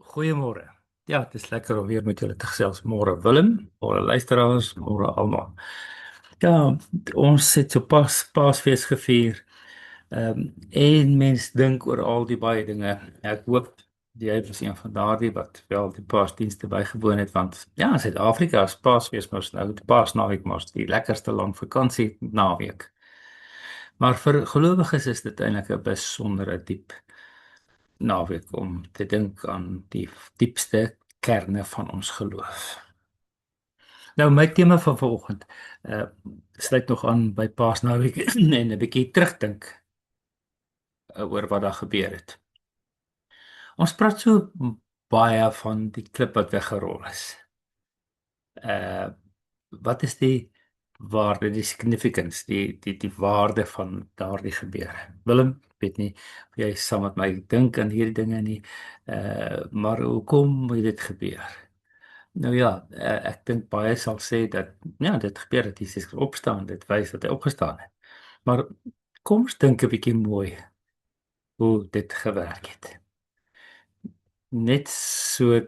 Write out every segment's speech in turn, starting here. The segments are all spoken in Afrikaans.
Goeiemôre. Ja, het is lekker om weer met julle te gesels. Môre Willem, môre luisteraars, môre almal. Ja, ons het so pas Paasfees gevier. En mens dink oor al die baie dinge. Ek hoop jy was een van daardie wat wel die Paasdienste bygewoon het, want ja, in Suid-Afrika is Paasfees mos nou die Paasnaweek mos die lekkerste lang vakansie naweek. Maar vir gelowiges is dit eintlik 'n besondere diep naweek om te dink aan die diepste kerne van ons geloof. Nou my tema van vanoggend uh sluit nog aan by Paasnaweek en 'n bietjie terugdink oor wat daar gebeur het. Ons praat so baie van die klip wat weggerol is. Uh wat is die waarde, die significance, die waarde van daardie gebeure? Willem, ek weet nie of jy saam met my dink aan hierdie dinge nie. Maar hoekom het dit gebeur? Nou ja, ek dink baie sal sê dat ja, dit gebeur dat Jesus opstaan, dit wys dat hy opgestaan het. Maar kom ons dink 'n bietjie mooi hoe dit gewerk het. Net so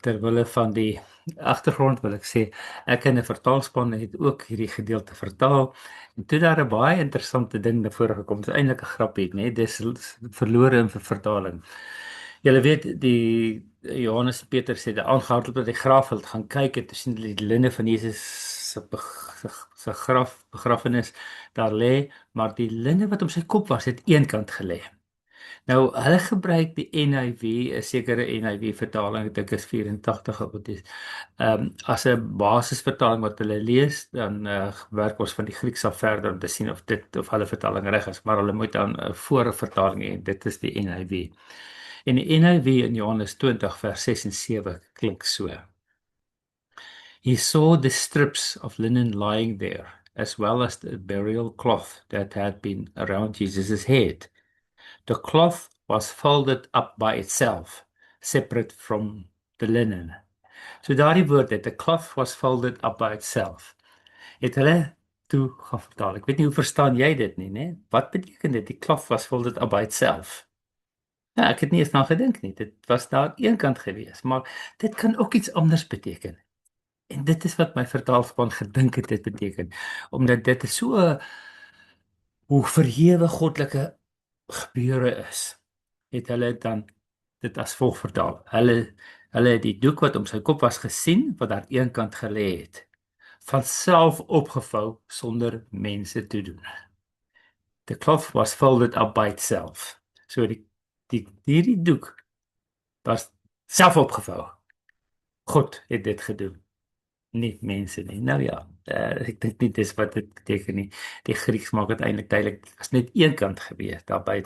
ter wille van die agtergrond wil ek sê ek en 'n vertaalspan het ook hierdie gedeelte vertaal en toe daar 'n baie interessante ding na vore gekom. Dit is eintlik 'n grappie, né? Dis verlore in vertaling. Julle weet die Johannes en Petrus het aangehardloop dat die graf wil gaan kyk en te sien die linne van Jesus se graf begrafenis daar lê, maar die linne wat om sy kop was het eenkant gelê. Nou hulle gebruik die NIV, 'n sekere NIV vertaling, ek dink is 84 of wat is. As 'n basisvertaling wat hulle lees, dan werk ons van die Grieks af verder om te sien of hulle vertaling reg is, maar hulle moet dan 'n voorvertaling hê. Dit is die NIV. En die NIV in Johannes 20 vers 6 en 7 klink so. He saw the strips of linen lying there, as well as the burial cloth that had been around Jesus' head. The cloth was folded up by itself, separate from the linen. So daardie woord het, the cloth was folded up by itself. Het hulle toe gaan vertaal. Ek weet nie hoe verstaan jy dit nie, né? Wat beteken dit? Die cloth was folded up by itself. Ja, ek het nie eens na gedink nie. Dit was daar eenkant gewees, maar dit kan ook iets anders beteken. En dit is wat my vertaalspan gedink het dit beteken, omdat dit so 'n hoe verhewe goddelike gebeure is. Het hulle dan dit as volg vertaal. Hulle het die doek wat om sy kop was gesien wat daar eenkant gelê het, van self opgevou sonder mense te doen. The cloth was folded up by itself. So hierdie doek was self opgevou. God het dit gedoen, nie mense nie. Nou ja, ek dink nie dis wat dit beteken nie. Die Grieks maak dit eintlik duidelik, dit was net eenkant gewees daarby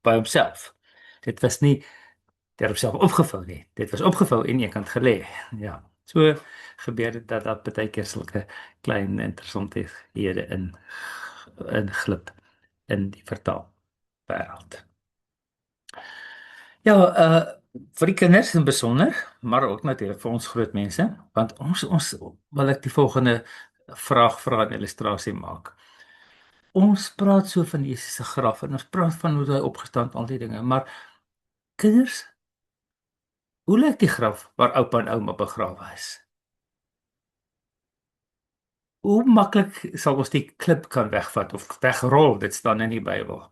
by homself. Dit was nie ter homself opgevou nie. Dit was opgevou en eenkant gelê. Ja. So gebeur dit dat baie keer sulke klein interessanthede in glip in die vertaal wêreld. Ja, vir die kinders in besonder, maar ook natuurlik vir ons groot mense, want ons wil ek die volgende vraag vra en illustrasie maak. Ons praat so van Jesus se graf en ons praat van hoe hy opgestaan het, al die dinge, maar kinders, hoe lyk die graf waar oupa en ouma begrawe is? Hoe maklik sal ons die klip kan wegvat of wegrol? Dit staan in die Bybel.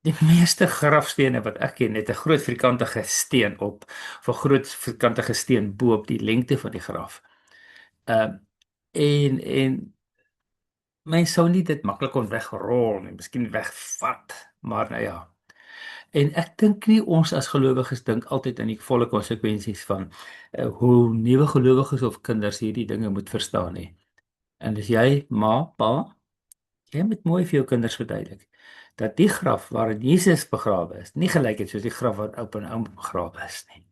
Die meeste grafstene wat ek ken, het 'n groot vierkantige steen op, of 'n groot vierkantige steen bo op die lengte van die graf. En mens sou nie dit maklik kon wegrol nie, miskien wegvat, maar nou ja. En ek dink nie ons as gelowiges dink altyd aan die volle konsekwensies van hoe nuwe gelowiges of kinders hierdie dinge moet verstaan nie. En as jy, ma, pa, jy moet mooi vir jou kinders verduidelik dat die graf waarin Jesus begrawe is, nie gelyk het soos die graf waar oupa en ouma begrawe is nie.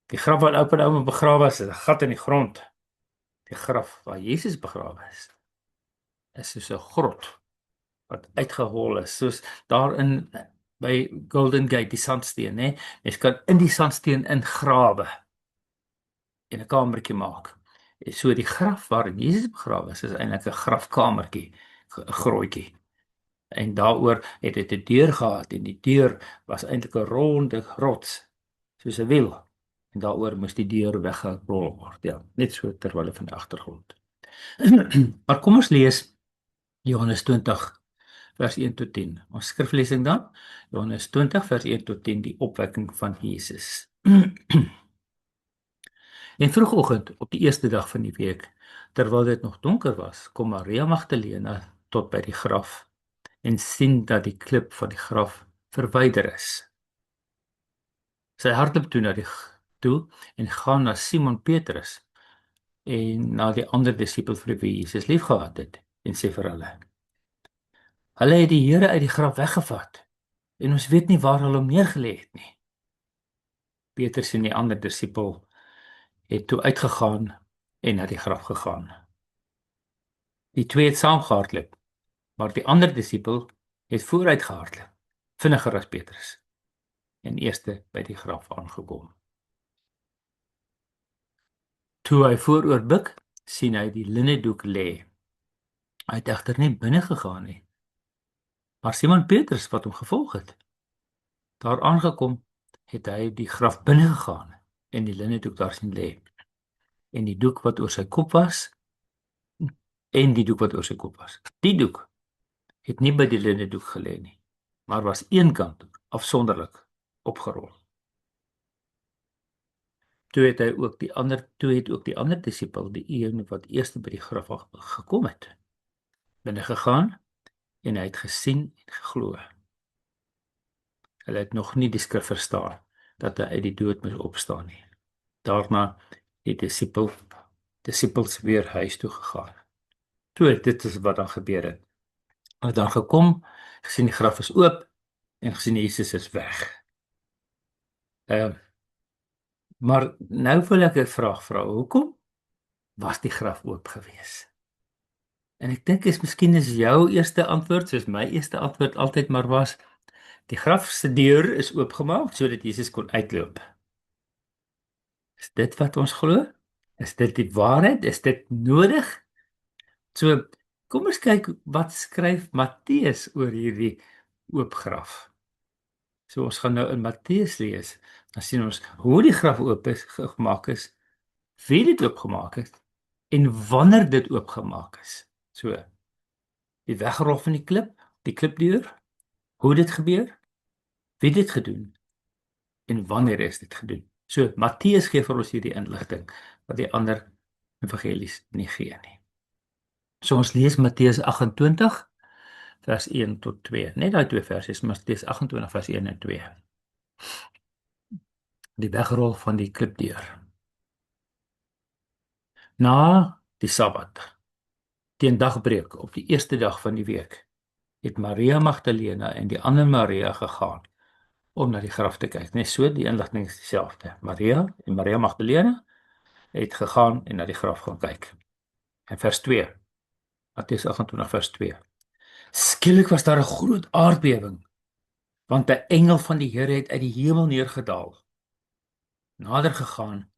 Die graf waar oupa en ouma begrawe is 'n gat in die grond. Die graf waar Jesus begrawe is soos 'n grot wat uitgehol is, soos daarin by Golden Gate, die sandsteen, né? Jy kan in die sandsteen ingrawe en 'n kamertjie maak. So die graf waarin Jesus begrawe is eintlik 'n grafkamertjie, 'n grootjie. En daaroor het dit 'n deur gehad en die deur was eintlik 'n ronde rots, soos 'n wiel. En daaroor moes die deur weggerol word. Ja, net so terwyl van die agtergrond. Maar kom ons lees Johannes 20 vers 1 tot 10. Ons skriflesing dan, Johannes 20 vers 1 tot 10, die opwekking van Jesus. En vroegoggend op die eerste dag van die week, terwyl dit nog donker was, kom Maria Magdalena tot by die graf en sien dat die klip van die graf verwyder is. Sy hardloop toe na die toe en gaan na Simon Petrus en na die ander disipel vir wie Jesus liefgehad het en sê vir hulle: Hulle het die Here uit die graf weggevat en ons weet nie waar hulle hom neergelê het nie. Petrus en die ander disipel het toe uitgegaan en na die graf gegaan. Die twee het saam gehardloop, maar die ander disipel het vooruit gehardloop, vinniger as Petrus, en eerste by die graf aangekom. Toe hy vooroor buig, sien hy die linnedoek lê. Hy het egter nie binne gegaan nie, maar Simon Petrus wat hom gevolg het. Daar aangekom, het hy die graf binne gegaan en die linnedoek daar sien lê. En die doek wat oor sy kop was, Die doek het nie by die linnedoek gelê nie, maar was eenkant afsonderlik opgerol. Toe het ook die ander disipel, die een wat eers by die graf gekom het, binne gegaan en hy het gesien en geglo. Hulle het nog nie die skrif verstaan dat hy uit die dood moes opstaan nie. Daarna het die disipels weer huis toe gegaan. Toe dit is wat dan gebeur het. Hulle het dan gekom, gesien die graf is oop en gesien Jesus is weg. Maar nou wil ek 'n vraag vra. Hoekom was die graf oop gewees? En ek dink miskien is jou eerste antwoord, soos my eerste antwoord altyd maar was, die graf se deur is oopgemaak sodat Jesus kon uitloop. Is dit wat ons glo? Is dit die waarheid? Is dit nodig? So, kom ons kyk wat skryf Matteus oor hierdie oop graf. So ons gaan nou in Matteus lees. Dan sien ons hoe die graf gemaak is, wie dit oopgemaak het en wanneer dit oopgemaak is. So, die weggerol van die klipdeur, hoe dit gebeur, wie dit gedoen en wanneer is dit gedoen. So Matteus gee vir ons hierdie inligting wat die ander evangelies nie gee nie. So ons lees Matteus 28 vers 1 tot 2. Net daai twee versies, Matteus 28 vers 1 en 2. Die wegrol van die klipdeur. Na die Sabbat, teen dagbreek op die eerste dag van die week, het Maria Magdalena en die ander Maria gegaan om na die graf te kyk. Net so, die inligting is dieselfde. Maria en Maria Magdalena het gegaan en na die graf gaan kyk. En vers 2. Matteus 28 vers 2. Skielik was daar 'n groot aardbewing, want 'n engel van die Here het uit die hemel neergedaal, nader gegaan,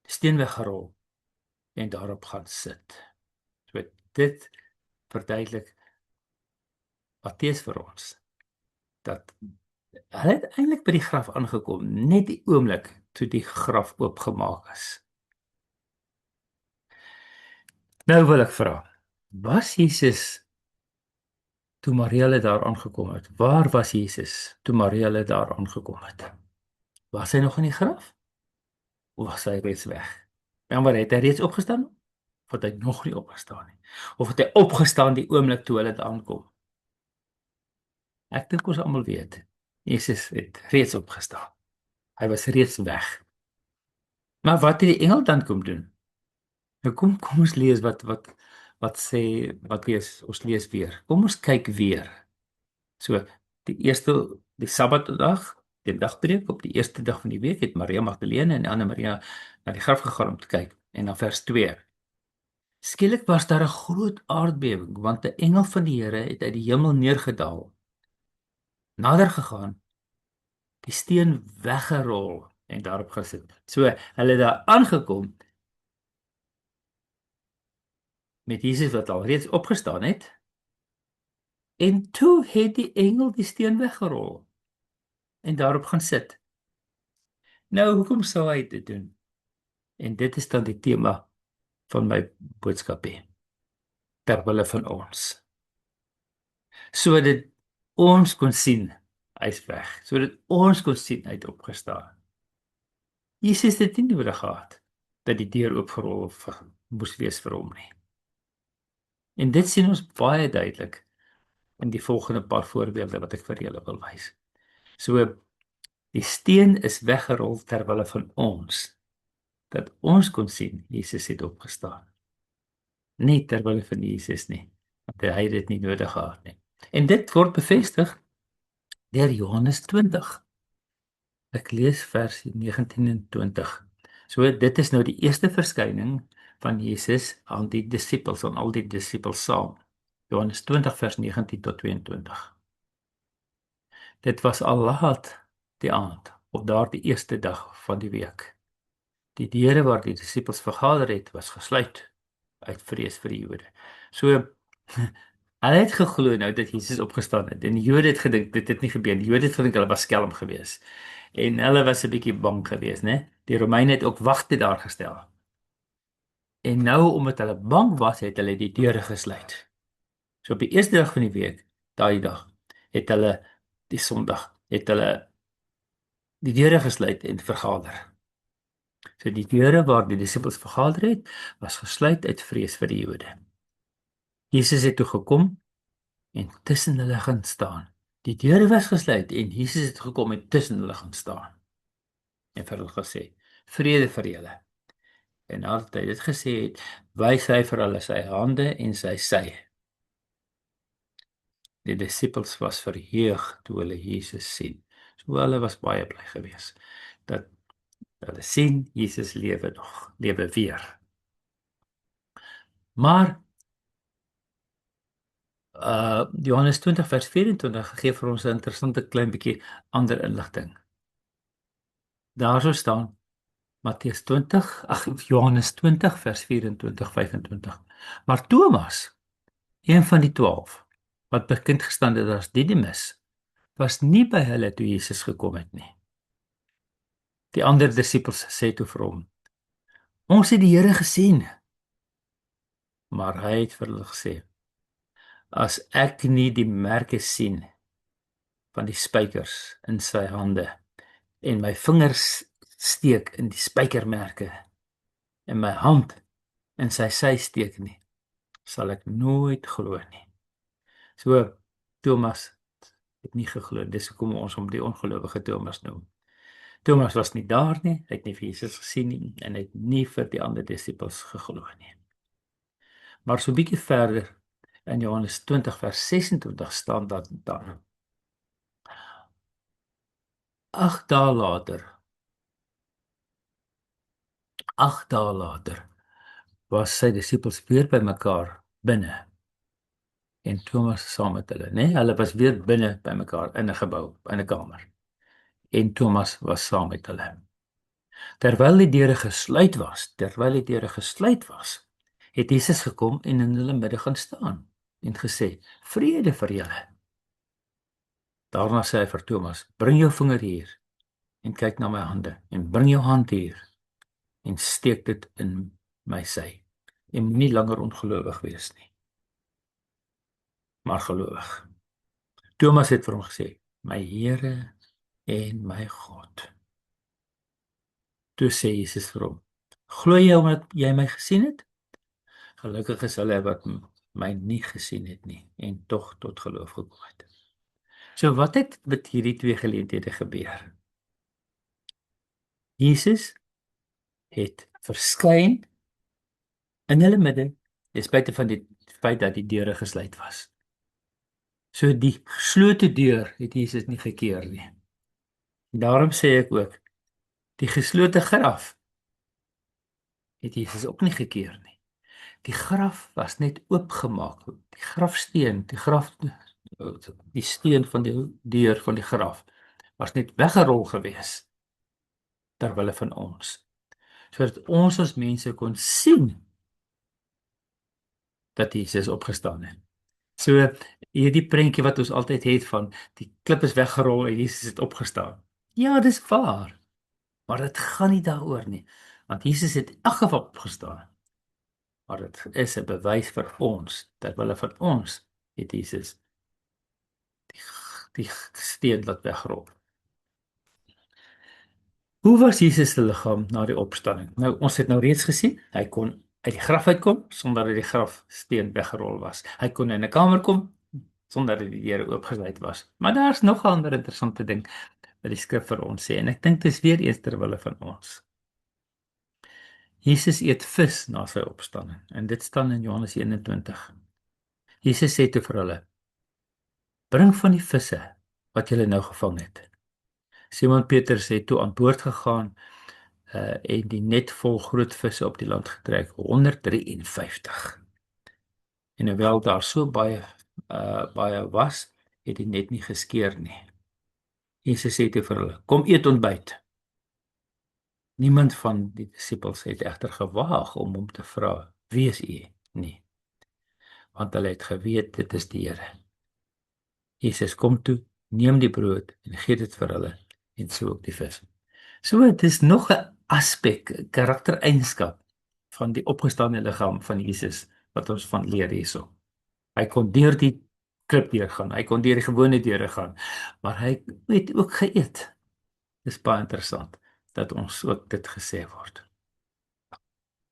die steen weggerol en daarop gaan sit. So dit verduidelik Matteus vir ons dat hulle het eintlik by die graf aangekom net die oomblik toe die graf oopgemaak is. Nou wil ek vra, was Jesus toe Maria daar aangekom het? Waar was Jesus toe Maria daar aangekom het? Was hy nog in die graf? Of was hy reeds weg? En waar het hy reeds opgestaan? Of het hy nog nie opgestaan nie? Of het hy opgestaan die oomblik toe hulle daar aankom? Ek dink ons almal weet, Jesus het reeds opgestaan. Hy was reeds weg. Maar wat het die engel dan kom doen? Nou kom ons lees wat sê Matteus, ons lees weer. Kom ons kyk weer. So, die Sabbatdag, die dagbreek op die eerste dag van die week het Maria Magdalena en die ander Maria na die graf gegaan om te kyk. En dan vers 2. Skielik was daar 'n groot aardbewing, want 'n engel van die Here het uit die hemel neergedaal, nader gegaan, die steen weggerol en daarop gesit. So, hulle het daar aangekom met Jesus wat al reeds opgestaan het. En toe het die engel die steen weggerol en daarop gaan sit. Nou, hoekom sou hy dit doen? En dit is dan die tema van my boodskap hier, ter wille van ons. Sodat ons kon sien hy's weg, sodat ons kon sien hy het opgestaan. Jesus het nie nodig gehad dat die deur oopgerol moes wees vir hom nie. En dit sien ons baie duidelik in die volgende paar voorbeelde wat ek vir julle wil wys. So die steen is weggerol ter wille van ons, dat ons kon sien Jesus het opgestaan. Nie ter wille van Jesus nie, want hy het dit nie nodig gehad nie. En dit word bevestig deur Johannes 20. Ek lees vers 19 en 20. So dit is nou die eerste verskyning van Jesus aan die disippels, aan al die disippels saam. Johannes 20 vers 19 tot 22. Dit was al laat die aand op daardie eerste dag van die week. Die deure waar die disippels vergader het, was gesluit uit vrees vir die Jode. So hulle het geglo nou dat Jesus opgestaan het. En die Jode het gedink dit het nie gebeur nie. Die Jode het gedink hulle was skelm geweest. En hulle was 'n bietjie bang geweest, né? Die Romeine het ook wagte daar gestel. En nou omdat hulle bang was, het hulle die deure gesluit. So op die eerste dag van die week, daai dag, het hulle die Sondag, het hulle die deure gesluit en vergader. So die deure waar die disippels vergader het, was gesluit uit vrees vir die Jode. Jesus het toe gekom en tussen hulle gaan staan. Die deure was gesluit en Jesus het gekom en tussen hulle gaan staan. En vir hulle gesê: "Vrede vir julle." En nadat hy dit gesê het, wys hy vir hulle sy hande en sy sy. Die disippels was verheug toe hulle Jesus sien. So hulle was baie bly geweest dat hulle sien Jesus lewe nog, lewe weer. Maar Johannes 20 vers 24 gee vir ons 'n interessante klein bietjie ander inligting. Daarso staan Matteus 20, Johannes 20 vers 24, 25. Maar Thomas, een van die 12, wat bekend gestaan het as Didimus, was nie by hulle toe Jesus gekom het nie. Die ander disippels sê toe vir hom: "Ons het die Here gesien." Maar hy het vir hulle gesê: "As ek nie die merke sien van die spykers in sy hande en my vingers steek in die spykermerke en my hand in sy sy steek nie, sal ek nooit glo nie." So Thomas het nie geglo. Dis hoekom ons hom die ongelowige Thomas noem. Thomas was nie daar nie, hy het nie vir Jesus gesien nie en hy het nie vir die ander disippels geglo nie. Maar so 'n bietjie verder in Johannes 20 vers 26 staan dat daar 8 dae later was sy disippels weer bymekaar binne en Thomas saam met hulle, né? Hulle was weer binne bymekaar in 'n gebou, in 'n kamer. En Thomas was saam met hulle. Terwyl die deure gesluit was, het Jesus gekom en in hulle midde gaan staan en gesê: "Vrede vir julle." Daarna sê hy vir Thomas: "Bring jou vinger hier en kyk na my hande en bring jou hand hier en steek dit in my sy. En moenie langer ongelowig wees nie, maar gelowig." Thomas het vir hom gesê: "My Here en my God." Toe sê Jesus vir hom: "Glo jy omdat jy my gesien het? Gelukkig is hulle wat my nie gesien het nie en tog tot geloof gekom het." So wat het met hierdie twee geleenthede gebeur? Jesus het verskyn in hulle midde, ten spyte van die feit dat die deure gesluit was. So die geslote deur het Jesus nie gekeer nie. Daarom sê ek ook, die geslote graf het Jesus ook nie gekeer nie. Die graf was net oopgemaak. Die grafsteen, die steen van die deur van die graf was net weggerol gewees ter wille van ons, sodat ons as mense kon sien dat Jesus opgestaan het. So Hierdie prentjie wat ons altyd het van die klip is weggerol en Jesus het opgestaan. Ja, dis waar. Maar dit gaan nie daaroor nie. Want Jesus het in elk geval opgestaan. Maar dit is 'n bewys vir ons, terwyl van ons het Jesus die steen laat wegrol. Hoe was Jesus se liggaam na die opstanding? Nou, ons het nou reeds gesien, hy kon uit die graf uitkom sonder dat die grafsteen weggerol was. Hy kon in 'n kamer kom sonder dat die deure oopgesluit was. Maar daar's nog 'n ander interessante ding wat die skrif vir ons sê en ek dink dit is weer eens terwille van ons. Jesus eet vis na sy opstanding en dit staan in Johannes 21. Jesus sê toe vir hulle: "Bring van die visse wat julle nou gevang het." Simon Petrus het toe aan boord gegaan en die net vol groot visse op die land getrek, 153. En hoewel daar so baie was, het die net nie geskeur nie. Jesus sê toe vir hulle: "Kom eet ontbyt." Niemand van die disippels het egter gewaag om hom te vra: "Wie is u?" nie, want hulle het geweet dit is die Here. Jesus kom toe, neem die brood en gee dit vir hulle en so ook die vis. So dit is nog 'n aspek, 'n karaktereienskap van die opgestane liggaam van Jesus wat ons van leer hierso. Hy kon deur die krib deurgaan, hy kon deur die gewone deure gaan, maar hy het ook geëet. Dis baie interessant dat ons ook dit gesê word.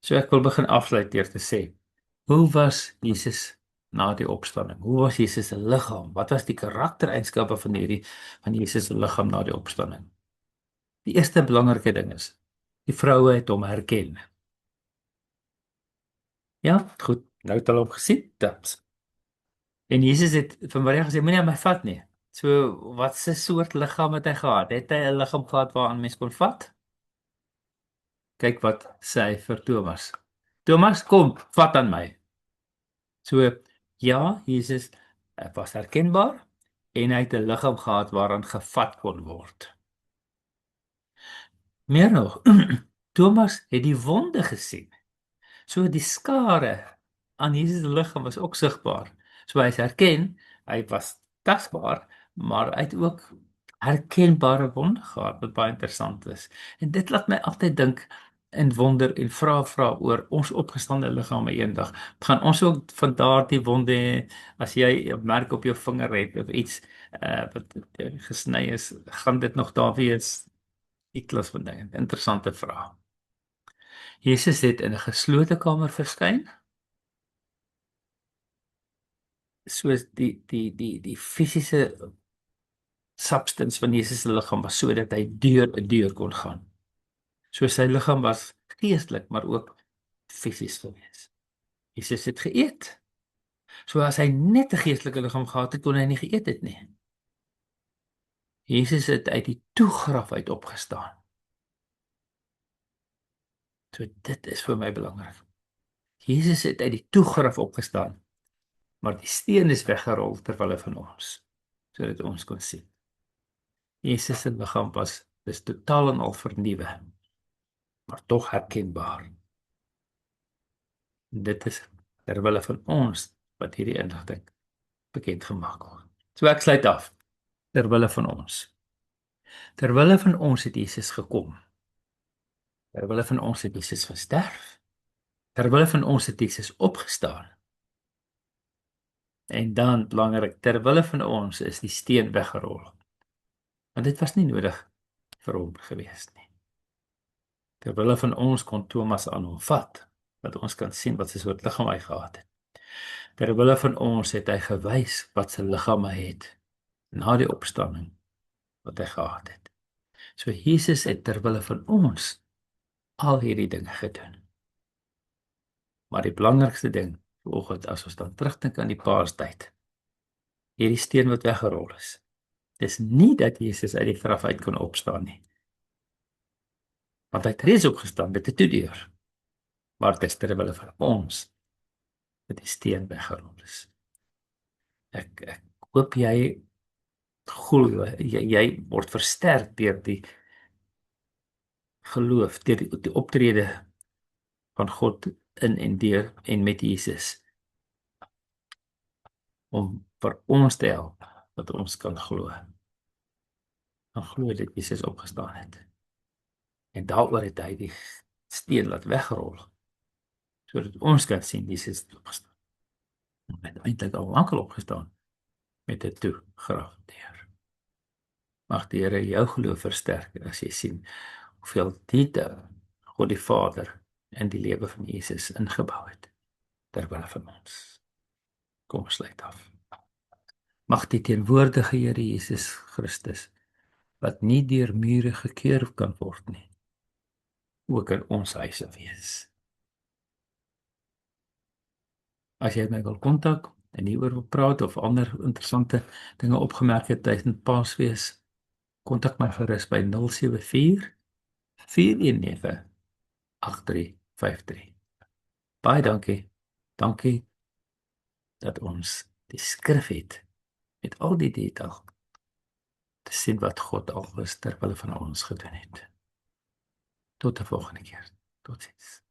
So ek wil begin afsluit deur te sê, hoe was Jesus na die opstanding? Hoe was Jesus se liggaam? Wat was die karaktereienskappe van Jesus se liggaam na die opstanding? Die eerste belangrike ding is, die vroue het hom herken. Ja, goed, nou het hulle hom gesien, taps. En Jesus het vir Maria gesê, moenie aan my vat nie. So, wat 'n soort liggaam het hy gehad? Het hy 'n liggaam gehad waaraan mens kon vat? Kyk wat sê hy vir Thomas. Thomas, kom, vat aan my. So, ja, Jesus was herkenbaar en hy het 'n liggaam gehad waaraan gevat kon word. Meer nog, Thomas het die wonde gesien. So die skare aan Jesus se liggaam was ook sigbaar. So hy is herken, hy was tasbaar, maar hy het ook herkenbare wonde gehad wat baie interessant is. En dit laat my altyd dink en wonder en vra oor ons opgestande liggame eendag. Gaan ons ook van daardie wonde hê as jy 'n merk op jou vinger het of iets wat gesny is, gaan dit nog daar wees? Die klas van dinge. Interessante vraag. Jesus het in 'n geslote kamer verskyn. Soos die fisiese substance van Jesus se liggaam was sodat hy deur 'n deur kon gaan. So sy liggaam was geestelik maar ook fisies gewees. Jesus het geëet. So as hy net 'n geestelike liggaam gehad het, kon hy nie geëet het nie. Jesus het uit die toegraf uit opgestaan. So dit is vir my belangrik. Jesus het uit die toegraf opgestaan, maar die steen is weggerol terwyl van ons, sodat ons kon sien. Jesus se liggaam was dis totaal en al vernuwe, maar tog herkenbaar. Dit is terwyl van ons wat hierdie inligting bekend gemaak word. So ek sluit af. Terwyl van ons. Terwyl van ons het Jesus gekom. Terwyl van ons het Jesus gesterf. Terwyl van ons het Jesus opgestaan. En dan belangrik, terwyl van ons is die steen weggerol. Want dit was nie nodig vir hom gewees nie. Terwyl van ons kon Thomas aan hom vat, dat ons kan sien wat sy soort liggaam hy gehad het. Terwyl van ons het hy gewys wat sy liggaam hy het na die opstanding wat hy gehad het. So Jesus het terwyl van ons al hierdie dinge gedoen. Maar die belangrikste ding vanoggend as ons dan terugdink aan die Paastyd, hierdie steen wat weggerol is. Dis nie dat Jesus uit die graf uit kon opstaan nie. Want hy het reeds opgestaan met 'n toedeur. Maar dit is terwyl van ons dat die steen weggerol is. Ek hoop jy glo, jy word versterk deur die geloof, deur die optrede van God in en deur en met Jesus om vir ons te help dat ons kan glo. Dan glo dat Jesus opgestaan het. En daaroor het hy die steen laat wegrol sodat ons kan sien Jesus het opgestaan. Hy het eintlik al lank opgestaan met 'n toegraf deur. Mag die Here jou geloof versterk as jy sien hoeveel diepte God die Vader in die lewe van Jesus ingebou het terwyl van ons. Kom ons sluit af. Mag die teenwoordige Here Jesus Christus wat nie deur mure gekeer kan word nie, ook in ons huise wees. As jy my wil kontak en hieroor wil praat of ander interessante dinge opgemerk het tydens Paasfees, kontak my gerus by 074 419 8353. Baie dankie. Dankie dat ons die skrif het met al die detail te sien wat God al terwyl van ons gedoen het. Tot 'n volgende keer. Totsiens.